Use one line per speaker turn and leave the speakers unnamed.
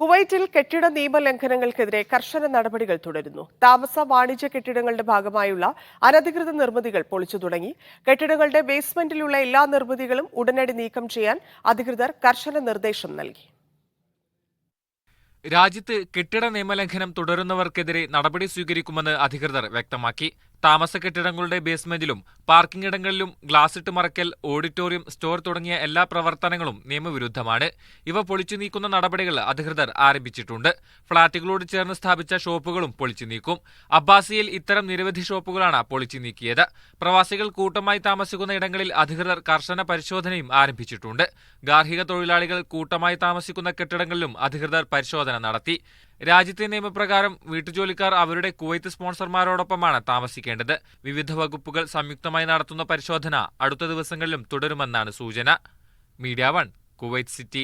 കുവൈറ്റിൽ കെട്ടിട നിയമലംഘനങ്ങൾക്കെതിരെ കർശന നടപടികൾ തുടരുന്നു. താമസ വാണിജ്യ കെട്ടിടങ്ങളുടെ ഭാഗമായുള്ള അനധികൃത നിർമ്മിതികൾ പൊളിച്ചു തുടങ്ങി. കെട്ടിടങ്ങളുടെ ബേസ്മെന്റിലുള്ള എല്ലാ നിർമ്മിതികളും ഉടനടി നീക്കം ചെയ്യാൻ അധികൃതർ കർശന നിർദ്ദേശം നൽകി.
രാജ്യത്ത് കെട്ടിട നിയമലംഘനം തുടരുന്നവർക്കെതിരെ നടപടി സ്വീകരിക്കുമെന്ന് അധികൃതർ വ്യക്തമാക്കി. താമസ കെട്ടിടങ്ങളുടെ ബേസ്മെന്റിലും പാർക്കിംഗ് ഇടങ്ങളിലും ഗ്ലാസിട്ട് മറയ്ക്കൽ, ഓഡിറ്റോറിയം, സ്റ്റോർ തുടങ്ങിയ എല്ലാ പ്രവർത്തനങ്ങളും നിയമവിരുദ്ധമാണ്. ഇവ പൊളിച്ചു നീക്കുന്ന നടപടികൾ അധികൃതർ ആരംഭിച്ചിട്ടുണ്ട്. ഫ്ളാറ്റുകളോട് ചേർന്ന് സ്ഥാപിച്ച ഷോപ്പുകളും പൊളിച്ചു നീക്കും. അബ്ബാസിയിൽ ഇത്തരം നിരവധി ഷോപ്പുകളാണ് പൊളിച്ചു നീക്കിയത്. പ്രവാസികൾ കൂട്ടമായി താമസിക്കുന്ന ഇടങ്ങളിൽ അധികൃതർ കർശന പരിശോധനയും ആരംഭിച്ചിട്ടുണ്ട്. ഗാർഹിക തൊഴിലാളികൾ കൂട്ടമായി താമസിക്കുന്ന കെട്ടിടങ്ങളിലും അധികൃതർ പരിശോധന നടത്തി. രാജ്യത്തെ നിയമപ്രകാരം വീട്ടുജോലിക്കാർ അവരുടെ കുവൈത്ത് സ്പോൺസർമാരോടൊപ്പമാണ് താമസിക്കേണ്ടത്. വിവിധ വകുപ്പുകൾ സംയുക്തമായി നടത്തുന്ന പരിശോധന അടുത്ത ദിവസങ്ങളിലും തുടരുമെന്നാണ് സൂചന. Media 1, Kuwait city.